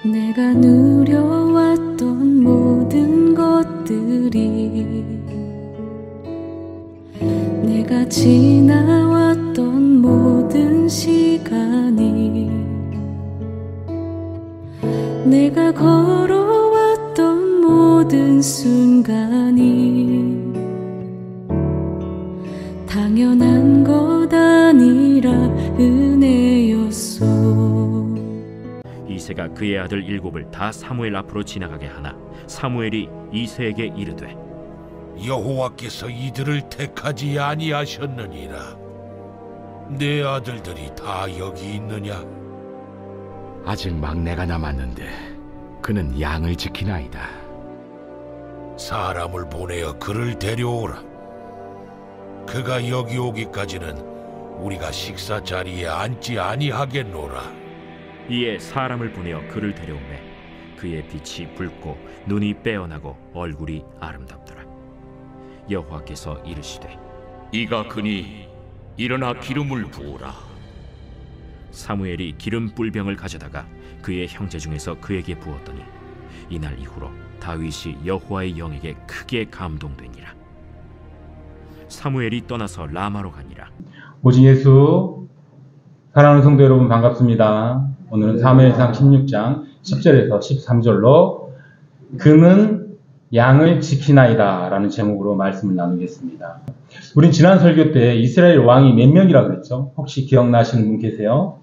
내가 누려왔던 모든 것들이, 내가 지나왔던 모든 시간이, 내가 걸어왔던 모든 순간이 당연한 것 아니라 은혜였소. 이새가 그의 아들 7을 다 사무엘 앞으로 지나가게 하나 사무엘이 이새에게 이르되 여호와께서 이들을 택하지 아니하셨느니라. 내 아들들이 다 여기 있느냐? 아직 막내가 남았는데 그는 양을 지키나이다. 사람을 보내어 그를 데려오라. 그가 여기 오기까지는 우리가 식사 자리에 앉지 아니하겠노라. 이에 사람을 보내어 그를 데려오매 그의 빛이 붉고 눈이 빼어나고 얼굴이 아름답더라. 여호와께서 이르시되 이가 그니 일어나 기름을 부으라. 사무엘이 기름 뿔병을 가져다가 그의 형제 중에서 그에게 부었더니 이날 이후로 다윗이 여호와의 영에게 크게 감동되니라. 사무엘이 떠나서 라마로 가니라. 오직 예수. 사랑하는 성도 여러분, 반갑습니다. 오늘은 사무엘상 16장 10절에서 13절로 그는 양을 지키나이다 라는 제목으로 말씀을 나누겠습니다. 우린 지난 설교 때 이스라엘 왕이 몇 명이라고 그랬죠? 혹시 기억나시는 분 계세요?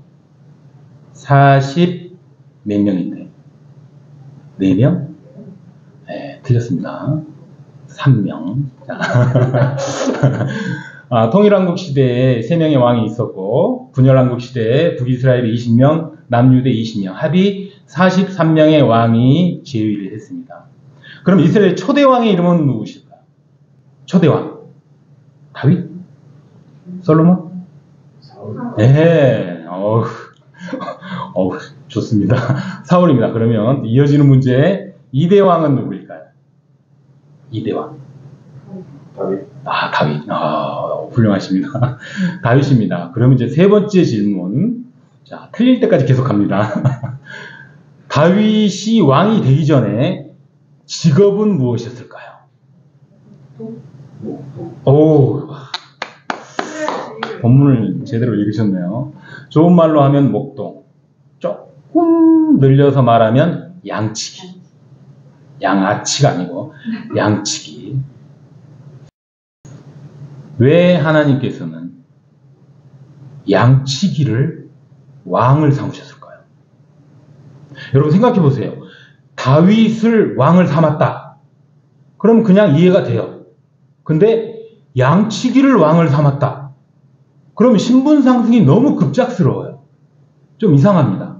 40 몇 명인데 4명? 네, 틀렸습니다. 3명. 통일왕국 시대에 3명의 왕이 있었고, 분열왕국 시대에 북이스라엘이 20명, 남유대 20명, 합이 43명의 왕이 재위를 했습니다. 그럼 이스라엘 초대왕의 이름은 누구실까요? 초대왕. 다윗? 솔로몬? 네. 좋습니다. 사울입니다. 그러면 이어지는 문제, 2대 왕은 누구일까요? 2대 왕. 다윗. 훌륭하십니다. 다윗입니다. 그러면 이제 세 번째 질문. 자, 틀릴 때까지 계속 갑니다. 다윗이 왕이 되기 전에 직업은 무엇이었을까요? 본문을 제대로 읽으셨네요. 좋은 말로 하면 목동, 조금 늘려서 말하면 양치기. 양아치가 아니고 양치기. 왜 하나님께서는 양치기를 왕을 삼으셨을까요? 여러분 생각해 보세요. 다윗을 왕을 삼았다. 그럼 그냥 이해가 돼요. 근데 양치기를 왕을 삼았다. 그럼 신분 상승이 너무 급작스러워요. 좀 이상합니다.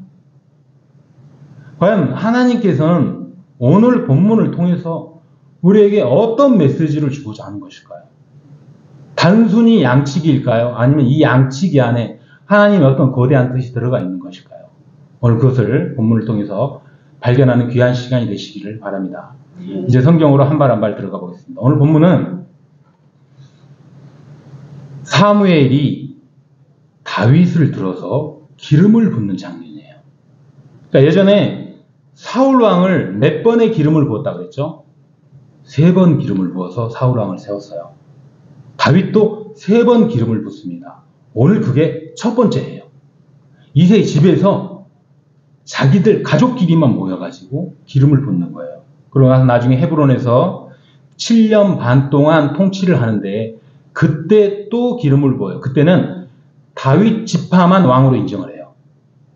과연 하나님께서는 오늘 본문을 통해서 우리에게 어떤 메시지를 주고자 하는 것일까요? 단순히 양치기일까요? 아니면 이 양치기 안에 하나님의 어떤 거대한 뜻이 들어가 있는 것일까요? 오늘 그것을 본문을 통해서 발견하는 귀한 시간이 되시기를 바랍니다. 이제 성경으로 한 발 한 발 들어가 보겠습니다. 오늘 본문은 사무엘이 다윗을 들어서 기름을 붓는 장면이에요. 그러니까 예전에 사울 왕을 몇 번의 기름을 부었다 그랬죠? 3번 기름을 부어서 사울 왕을 세웠어요. 다윗도 3번 기름을 붓습니다. 오늘 그게 첫 번째예요. 이세 집에서 자기들 가족끼리만 모여가지고 기름을 붓는 거예요. 그러고 나서 나중에 헤브론에서 7년 반 동안 통치를 하는데 그때 또 기름을 부어요. 그때는 다윗 지파만 왕으로 인정을 해요.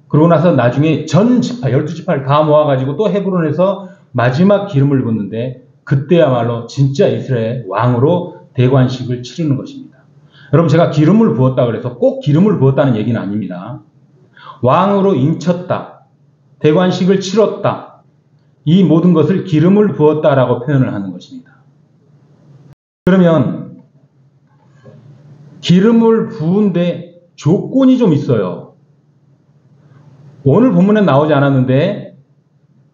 그러고 나서 나중에 전 지파, 12지파를 다 모아가지고 또 헤브론에서 마지막 기름을 붓는데 그때야말로 진짜 이스라엘 왕으로 대관식을 치르는 것입니다. 여러분, 제가 기름을 부었다 그래서 꼭 기름을 부었다는 얘기는 아닙니다. 왕으로 인쳤다, 대관식을 치렀다, 이 모든 것을 기름을 부었다라고 표현을 하는 것입니다. 그러면 기름을 부은데 조건이 좀 있어요. 오늘 본문에 나오지 않았는데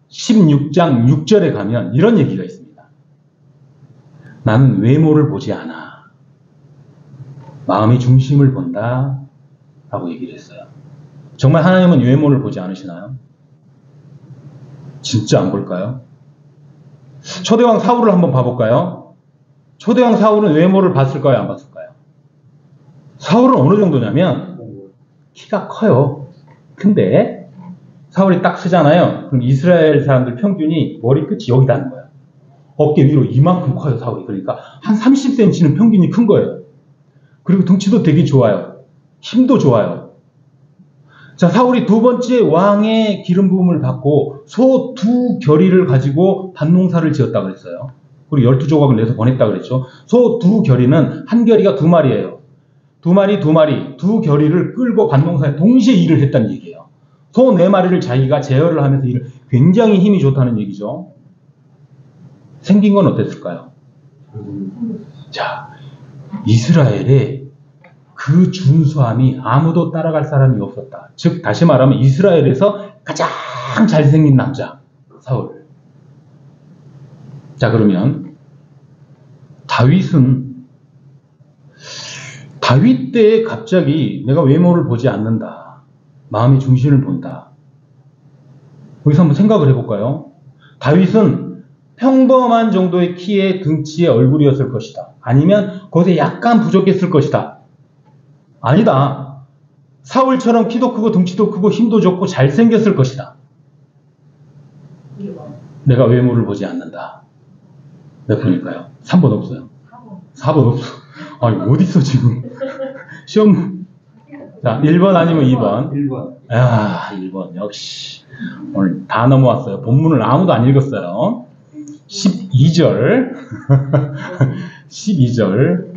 16장 6절에 가면 이런 얘기가 있습니다. 나는 외모를 보지 않아. 마음의 중심을 본다 라고 얘기를 했어요. 정말 하나님은 외모를 보지 않으시나요? 진짜 안 볼까요? 초대왕 사울을 한번 봐볼까요? 초대왕 사울은 외모를 봤을까요? 안 봤을까요? 사울은 어느 정도냐면 키가 커요. 근데 사울이 딱 쓰잖아요. 그럼 이스라엘 사람들 평균이 머리끝이 여기다 하는 거예요. 어깨 위로 이만큼 커요, 사울이. 그러니까 한 30cm는 평균이 큰 거예요. 그리고 덩치도 되게 좋아요. 힘도 좋아요. 자, 사울이 두 번째 왕의 기름 부음을 받고 소 2결의를 가지고 밭농사를 지었다고 그랬어요. 그리고 12조각을 내서 보냈다고 그랬죠. 소 2결의는 한 결의가 2마리예요. 2마리, 2결의를 끌고 밭농사에 동시에 일을 했다는 얘기예요. 소 4마리를 자기가 제어를 하면서 일을 굉장히 힘이 좋다는 얘기죠. 생긴 건 어땠을까요? 자, 이스라엘에 그 준수함이 아무도 따라갈 사람이 없었다. 즉 다시 말하면 이스라엘에서 가장 잘생긴 남자 사울. 자, 그러면 다윗은 다윗 때에 갑자기 내가 외모를 보지 않는다. 마음의 중심을 본다. 여기서 한번 생각을 해볼까요? 다윗은 평범한 정도의 키에 등치의 얼굴이었을 것이다. 아니면 거기에 약간 부족했을 것이다. 아니다. 사울처럼 키도 크고 등치도 크고 힘도 좋고 잘생겼을 것이다. 내가 외모를 보지 않는다. 몇 번일까요? 3번 없어요. 4번 없어. 아니, 어딨어 지금. 시험. 자, 1번 아니면 2번. 1번. 아, 1번. 역시. 오늘 다 넘어왔어요. 본문을 아무도 안 읽었어요. 12절. 12절.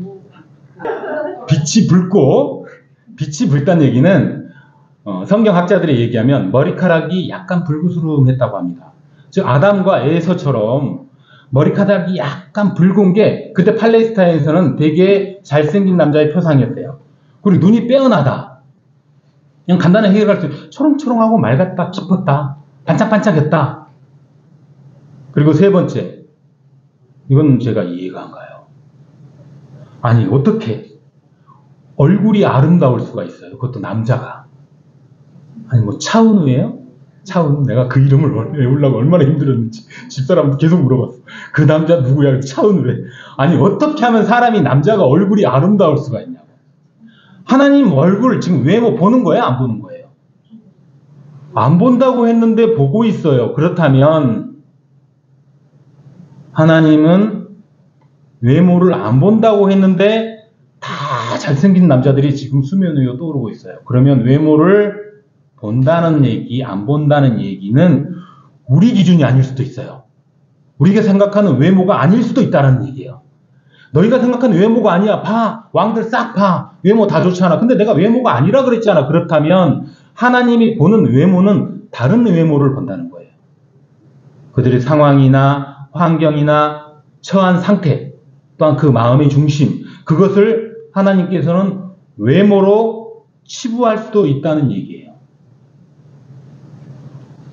빛이 붉다는 얘기는 성경학자들이 얘기하면 머리카락이 약간 불구스름했다고 합니다. 즉 아담과 에서처럼 머리카락이 약간 붉은 게 그때 팔레스타인에서는 되게 잘생긴 남자의 표상이었대요. 그리고 눈이 빼어나다. 그냥 간단하게 해결할 때 초롱초롱하고 맑았다, 깊었다, 반짝반짝했다. 그리고 세 번째, 이건 제가 이해가 안 가요. 아니, 어떻게 얼굴이 아름다울 수가 있어요? 그것도 남자가. 아니, 뭐 차은우예요? 차은우. 내가 그 이름을 외우려고 얼마나 힘들었는지 집사람한테 계속 물어봤어. 그 남자 누구야? 차은우래. 아니, 어떻게 하면 사람이 남자가 얼굴이 아름다울 수가 있냐고. 하나님 얼굴 지금 외모 보는 거예요? 안 보는 거예요? 안 본다고 했는데 보고 있어요. 그렇다면 하나님은 외모를 안 본다고 했는데 다 잘생긴 남자들이 지금 수면 위에 떠오르고 있어요. 그러면 외모를 본다는 얘기, 안 본다는 얘기는 우리 기준이 아닐 수도 있어요. 우리가 생각하는 외모가 아닐 수도 있다는 얘기예요. 너희가 생각하는 외모가 아니야. 봐. 왕들 싹 봐. 외모 다 좋잖아. 근데 내가 외모가 아니라 그랬잖아. 그렇다면 하나님이 보는 외모는 다른 외모를 본다는 거예요. 그들의 상황이나 환경이나 처한 상태, 또한 그 마음의 중심, 그것을 하나님께서는 외모로 치부할 수도 있다는 얘기예요.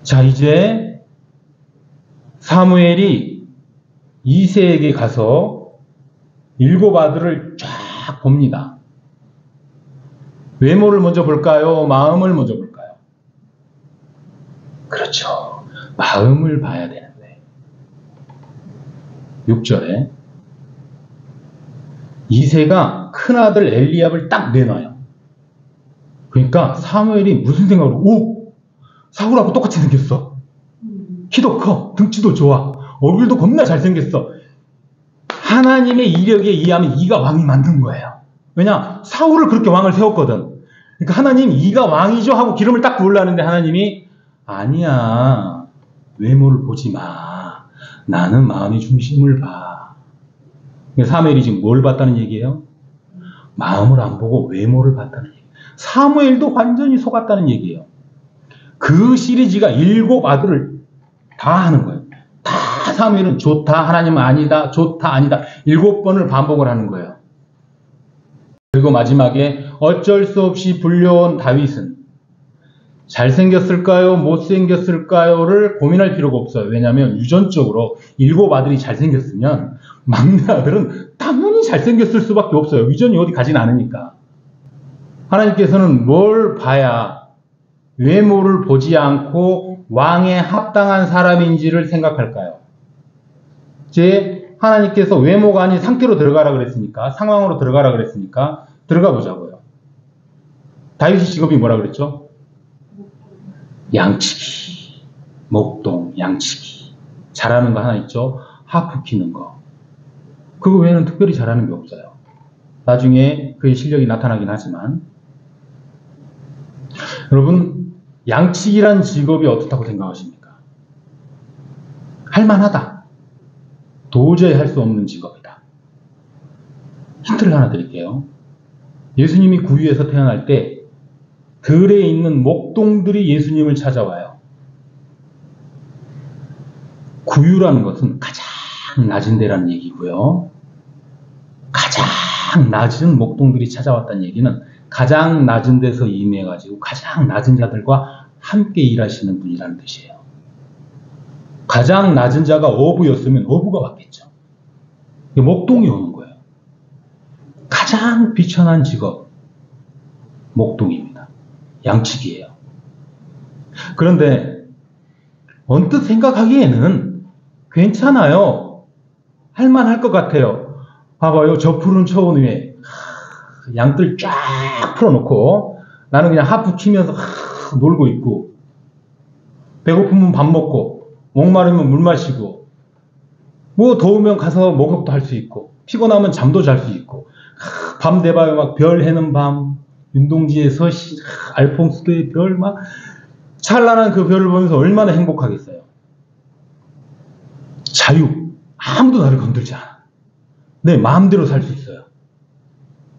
자, 이제 사무엘이 이새에게 가서 7 아들을 쫙 봅니다. 외모를 먼저 볼까요? 마음을 먼저 볼까요? 그렇죠. 마음을 봐야 되는데. 6절에 이새가 큰아들 엘리압을 딱 내놔요. 그러니까 사무엘이 무슨 생각으로, 오! 사울하고 똑같이 생겼어. 키도 커, 등치도 좋아, 얼굴도 겁나 잘생겼어. 하나님의 이력에 의하면 이가 왕이 만든 거예요. 왜냐? 사울을 그렇게 왕을 세웠거든. 그러니까 하나님 이가 왕이죠 하고 기름을 딱 부으려는데 하나님이 아니야. 외모를 보지 마. 나는 마음의 중심을 봐. 사무엘이 지금 뭘 봤다는 얘기예요? 마음을 안 보고 외모를 봤다는 얘기예요. 사무엘도 완전히 속았다는 얘기예요. 그 시리즈가 7 아들을 다 하는 거예요. 다 사무엘은 좋다, 하나님은 아니다, 좋다, 아니다 7번을 반복을 하는 거예요. 그리고 마지막에 어쩔 수 없이 불려온 다윗은 잘생겼을까요? 못생겼을까요?를 고민할 필요가 없어요. 왜냐하면 유전적으로 7 아들이 잘생겼으면 막내 아들은 당연히 잘생겼을 수밖에 없어요. 유전이 어디 가진 않으니까. 하나님께서는 뭘 봐야 외모를 보지 않고 왕에 합당한 사람인지를 생각할까요? 하나님께서 외모가 아닌 상태로 들어가라 그랬으니까, 상황으로 들어가라 그랬으니까 들어가 보자고요. 다윗의 직업이 뭐라 그랬죠? 양치기, 목동, 양치기. 잘하는 거 하나 있죠? 하프 키는 거. 그거 외에는 특별히 잘하는 게 없어요. 나중에 그의 실력이 나타나긴 하지만, 여러분, 양치기란 직업이 어떻다고 생각하십니까? 할만하다. 도저히 할 수 없는 직업이다. 힌트를 하나 드릴게요. 예수님이 구유에서 태어날 때 들에 있는 목동들이 예수님을 찾아와요. 구유라는 것은 가장 낮은 데라는 얘기고요. 가장 낮은 목동들이 찾아왔다는 얘기는 가장 낮은 데서 임해가지고 가장 낮은 자들과 함께 일하시는 분이라는 뜻이에요. 가장 낮은 자가 어부였으면 어부가 왔겠죠. 목동이 오는 거예요. 가장 비천한 직업, 목동입니다. 양치기예요. 그런데 언뜻 생각하기에는 괜찮아요. 할만할 것 같아요. 봐봐요. 저 푸른 초원 위에 양들 쫙 풀어놓고 나는 그냥 하프 키면서 놀고 있고, 배고프면 밥 먹고, 목마르면 물 마시고, 뭐 더우면 가서 목욕도 할 수 있고, 피곤하면 잠도 잘 수 있고, 밤 돼봐요. 막 별 해는 밤, 윤동지에서 알퐁스도의 별, 막 찬란한 그 별을 보면서 얼마나 행복하겠어요. 자유. 아무도 나를 건들지 않아. 내 마음대로 살 수 있어요.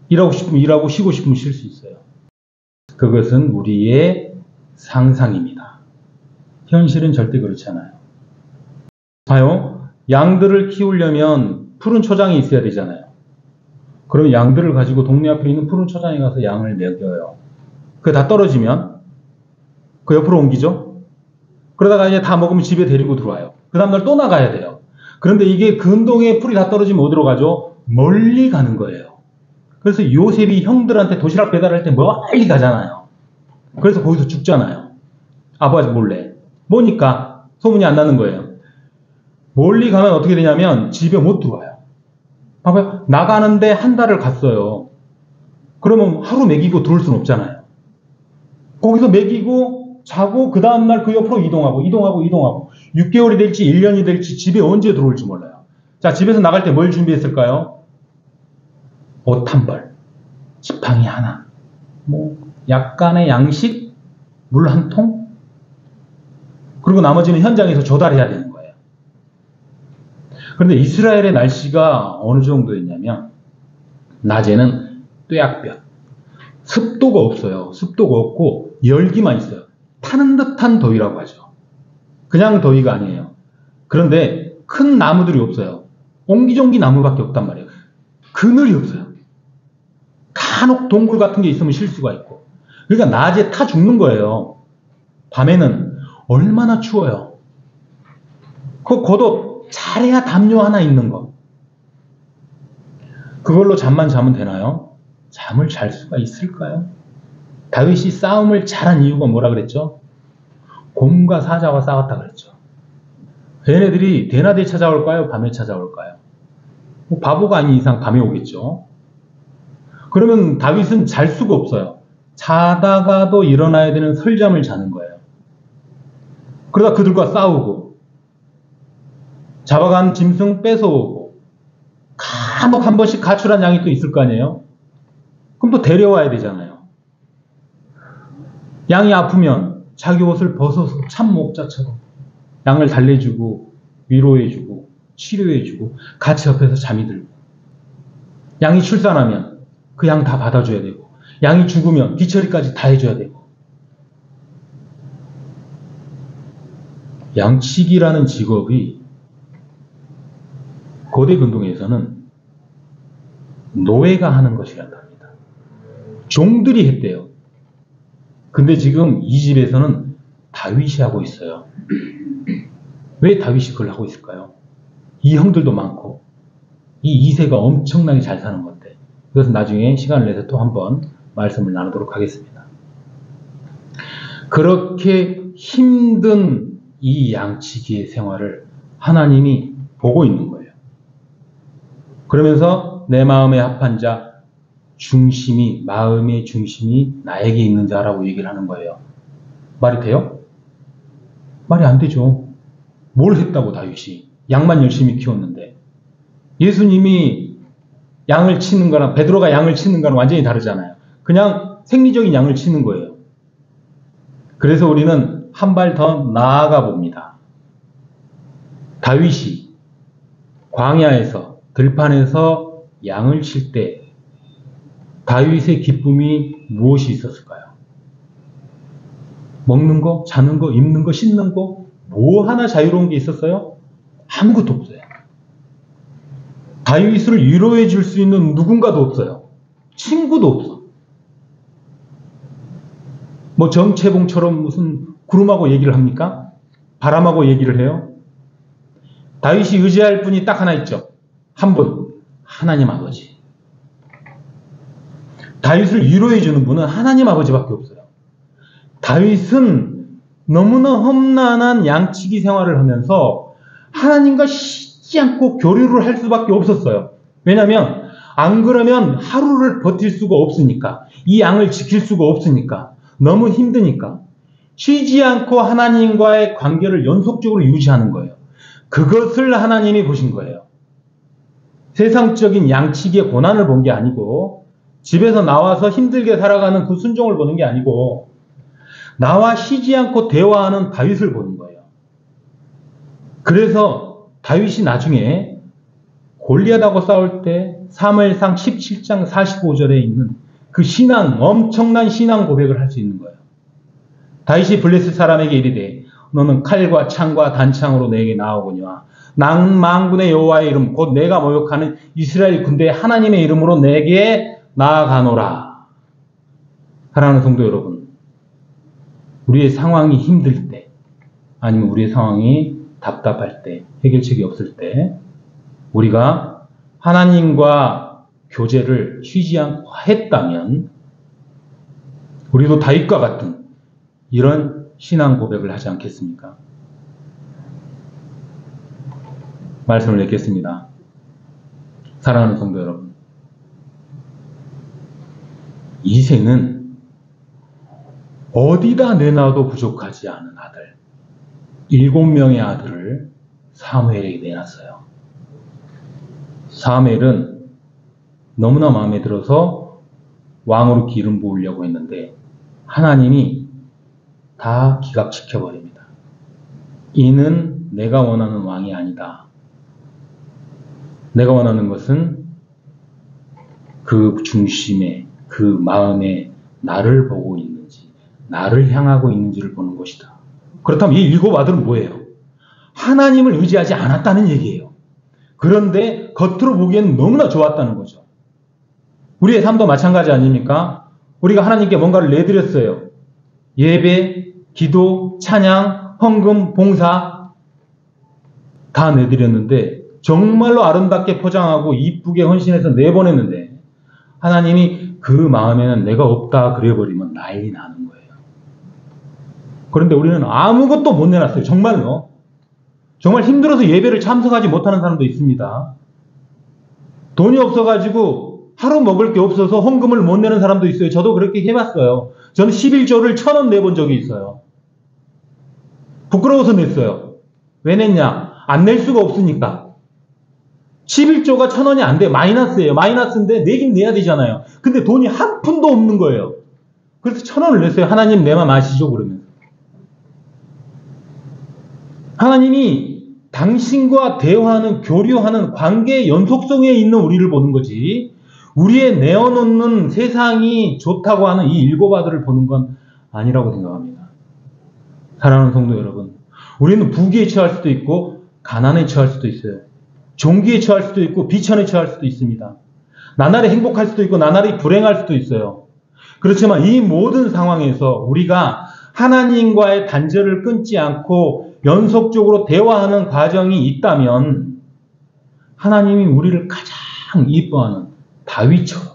일하고 싶으면 일하고 쉬고 싶으면 쉴 수 있어요. 그것은 우리의 상상입니다. 현실은 절대 그렇지 않아요. 봐요. 양들을 키우려면 푸른 초장이 있어야 되잖아요. 그럼 양들을 가지고 동네 앞에 있는 푸른 초장에 가서 양을 먹여요. 그게 다 떨어지면 그 옆으로 옮기죠. 그러다가 이제 다 먹으면 집에 데리고 들어와요. 그 다음날 또 나가야 돼요. 그런데 이게 근동에 풀이 다 떨어지면 어디로 가죠? 멀리 가는 거예요. 그래서 요셉이 형들한테 도시락 배달할 때 멀리 가잖아요. 그래서 거기서 죽잖아요. 아버지 몰래. 뭐니까 소문이 안 나는 거예요. 멀리 가면 어떻게 되냐면 집에 못 들어와요. 봐봐요. 나가는데 한 달을 갔어요. 그러면 하루 먹이고 들어올 수는 없잖아요. 거기서 먹이고 자고 그 다음날 그 옆으로 이동하고 6개월이 될지 1년이 될지 집에 언제 들어올지 몰라요. 자, 집에서 나갈 때 뭘 준비했을까요? 옷 한 벌, 지팡이 하나, 뭐 약간의 양식, 물 한 통, 그리고 나머지는 현장에서 조달해야 되는 거예요. 그런데 이스라엘의 날씨가 어느 정도였냐면 낮에는 뙤약볕, 습도가 없어요. 습도가 없고 열기만 있어요. 타는 듯한 더위라고 하죠. 그냥 더위가 아니에요. 그런데 큰 나무들이 없어요. 옹기종기 나무밖에 없단 말이에요. 그늘이 없어요. 간혹 동굴 같은 게 있으면 쉴 수가 있고. 그러니까 낮에 타 죽는 거예요. 밤에는 얼마나 추워요. 그 겉옷 잘해야 담요 하나 있는 거. 그걸로 잠만 자면 되나요? 잠을 잘 수가 있을까요? 다윗이 싸움을 잘한 이유가 뭐라 그랬죠? 곰과 사자와 싸웠다 그랬죠. 얘네들이 대낮에 찾아올까요? 밤에 찾아올까요? 뭐 바보가 아닌 이상 밤에 오겠죠. 그러면 다윗은 잘 수가 없어요. 자다가도 일어나야 되는 설잠을 자는 거예요. 그러다 그들과 싸우고 잡아간 짐승 뺏어오고 간혹 한 번씩 가출한 양이 또 있을 거 아니에요? 그럼 또 데려와야 되잖아요. 양이 아프면 자기 옷을 벗어서 참목자처럼 양을 달래주고 위로해주고 치료해주고 같이 옆에서 잠이 들고, 양이 출산하면 그 양 다 받아줘야 되고, 양이 죽으면 뒤처리까지 다 해줘야 되고. 양치기라는 직업이 고대 근동에서는 노예가 하는 것이란다 합니다. 종들이 했대요. 근데 지금 이 집에서는 다윗이 하고 있어요. 왜 다윗이 그걸 하고 있을까요? 이 형들도 많고 이 2세가 엄청나게 잘 사는 건데, 그것은 나중에 시간을 내서 또 한번 말씀을 나누도록 하겠습니다. 그렇게 힘든 이 양치기의 생활을 하나님이 보고 있는 거예요. 그러면서 내 마음에 합한 자 중심이, 마음의 중심이 나에게 있는 자라고 얘기를 하는 거예요. 말이 돼요? 말이 안 되죠. 뭘 했다고 다윗이? 양만 열심히 키웠는데. 예수님이 양을 치는 거랑 베드로가 양을 치는 거랑 완전히 다르잖아요. 그냥 생리적인 양을 치는 거예요. 그래서 우리는 한 발 더 나아가 봅니다. 다윗이 광야에서 들판에서 양을 칠 때 다윗의 기쁨이 무엇이 있었을까요? 먹는 거, 자는 거, 입는 거, 씻는 거, 뭐 하나 자유로운 게 있었어요? 아무것도 없어요. 다윗을 위로해 줄 수 있는 누군가도 없어요. 친구도 없어. 뭐 정채봉처럼 무슨 구름하고 얘기를 합니까? 바람하고 얘기를 해요? 다윗이 의지할 분이 딱 하나 있죠. 한 분, 하나님 아버지. 다윗을 위로해 주는 분은 하나님 아버지밖에 없어요. 다윗은 너무나 험난한 양치기 생활을 하면서 하나님과 쉬지 않고 교류를 할 수밖에 없었어요. 왜냐하면 안 그러면 하루를 버틸 수가 없으니까, 이 양을 지킬 수가 없으니까, 너무 힘드니까 쉬지 않고 하나님과의 관계를 연속적으로 유지하는 거예요. 그것을 하나님이 보신 거예요. 세상적인 양치기의 고난을 본 게 아니고, 집에서 나와서 힘들게 살아가는 그 순종을 보는 게 아니고, 나와 쉬지 않고 대화하는 다윗을 보는 거예요. 그래서 다윗이 나중에 골리앗하고 싸울 때 사무엘상 17장 45절에 있는 그 엄청난 신앙 고백을 할 수 있는 거예요. 다윗이 블레셋 사람에게 이르되 너는 칼과 창과 단창으로 내게 나오거니와 만군의 여호와의 이름 곧 내가 모욕하는 이스라엘 군대의 하나님의 이름으로 내게 나아가노라. 사랑하는 성도 여러분, 우리의 상황이 힘들 때, 아니면 우리의 상황이 답답할 때, 해결책이 없을 때, 우리가 하나님과 교제를 쉬지 않고 했다면, 우리도 다윗과 같은 이런 신앙 고백을 하지 않겠습니까? 말씀을 맺겠습니다. 사랑하는 성도 여러분, 이 생은 어디다 내놔도 부족하지 않은 아들, 7명의 아들을 사무엘에게 내놨어요. 사무엘은 너무나 마음에 들어서 왕으로 기름 부으려고 했는데 하나님이 다 기각시켜버립니다. 이는 내가 원하는 왕이 아니다. 내가 원하는 것은 그 중심에, 그 마음에 나를 보고 있는지, 나를 향하고 있는지를 보는 것이다. 그렇다면 이 7 아들은 뭐예요? 하나님을 의지하지 않았다는 얘기예요. 그런데 겉으로 보기에는 너무나 좋았다는 거죠. 우리의 삶도 마찬가지 아닙니까? 우리가 하나님께 뭔가를 내드렸어요. 예배, 기도, 찬양, 헌금, 봉사 다 내드렸는데 정말로 아름답게 포장하고 이쁘게 헌신해서 내보냈는데 하나님이 그 마음에는 내가 없다 그래버리면 난리 나는 거예요. 그런데 우리는 아무것도 못 내놨어요. 정말로. 정말 힘들어서 예배를 참석하지 못하는 사람도 있습니다. 돈이 없어가지고 하루 먹을 게 없어서 헌금을 못 내는 사람도 있어요. 저도 그렇게 해봤어요. 저는 11조를 1,000원 내본 적이 있어요. 부끄러워서 냈어요. 왜 냈냐? 안 낼 수가 없으니까. 11조가 1,000원이 안 돼. 마이너스예요. 마이너스인데 내긴 내야 되잖아요. 근데 돈이 한 푼도 없는 거예요. 그래서 1,000원을 냈어요. 하나님 내 맘 아시죠? 그러면서. 하나님이 당신과 대화하는, 교류하는 관계의 연속성에 있는 우리를 보는 거지, 우리의 내어놓는 세상이 좋다고 하는 이 7 아들을 보는 건 아니라고 생각합니다. 사랑하는 성도 여러분, 우리는 부귀에 처할 수도 있고 가난에 처할 수도 있어요. 종기에 처할 수도 있고 비천에 처할 수도 있습니다. 나날이 행복할 수도 있고 나날이 불행할 수도 있어요. 그렇지만 이 모든 상황에서 우리가 하나님과의 단절을 끊지 않고 연속적으로 대화하는 과정이 있다면 하나님이 우리를 가장 이뻐하는 다윗처럼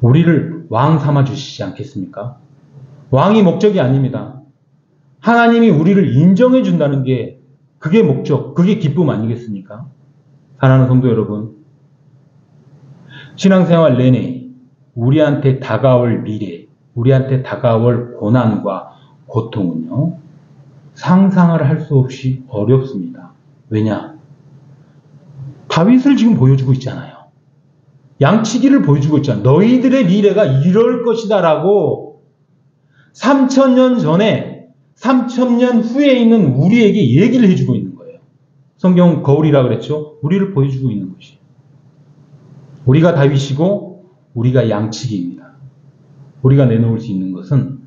우리를 왕 삼아 주시지 않겠습니까? 왕이 목적이 아닙니다. 하나님이 우리를 인정해 준다는 게 그게 목적, 그게 기쁨 아니겠습니까? 사랑하는 성도 여러분, 신앙생활 내내 우리한테 다가올 미래, 우리한테 다가올 고난과 고통은요, 상상을 할 수 없이 어렵습니다. 왜냐? 다윗을 지금 보여주고 있잖아요. 양치기를 보여주고 있잖아요. 너희들의 미래가 이럴 것이다 라고 3000년 전에 3000년 후에 있는 우리에게 얘기를 해주고 있는 거예요. 성경 거울이라 그랬죠. 우리를 보여주고 있는 것이. 우리가 다윗이고 우리가 양치기입니다. 우리가 내놓을 수 있는 것은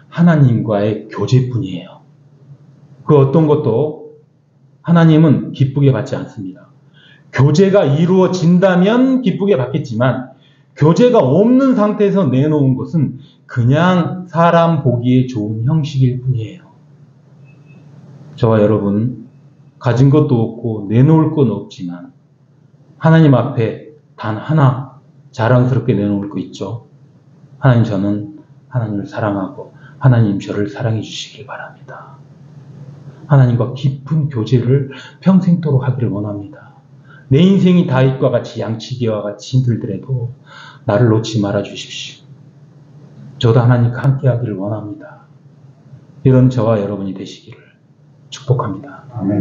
하나님과의 교제뿐이에요. 그 어떤 것도 하나님은 기쁘게 받지 않습니다. 교제가 이루어진다면 기쁘게 받겠지만 교제가 없는 상태에서 내놓은 것은 그냥 사람 보기에 좋은 형식일 뿐이에요. 저와 여러분, 가진 것도 없고 내놓을 건 없지만 하나님 앞에 단 하나 자랑스럽게 내놓을 거 있죠. 하나님, 저는 하나님을 사랑하고 하나님 저를 사랑해 주시길 바랍니다. 하나님과 깊은 교제를 평생토록 하기를 원합니다. 내 인생이 다윗과 같이 양치기와 같이 힘들더라도 나를 놓지 말아 주십시오. 저도 하나님과 함께 하기를 원합니다. 이런 저와 여러분이 되시기를 축복합니다. 아멘.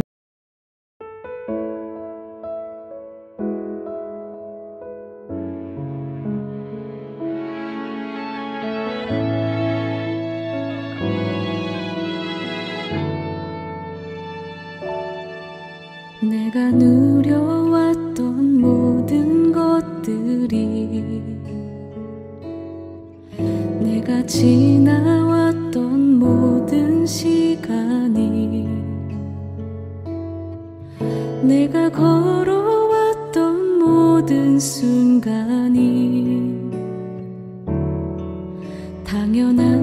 내가 누려왔던 모든 것들이, 내가 지나왔던 모든 시간이, 내가 걸어왔던 모든 순간이 당연한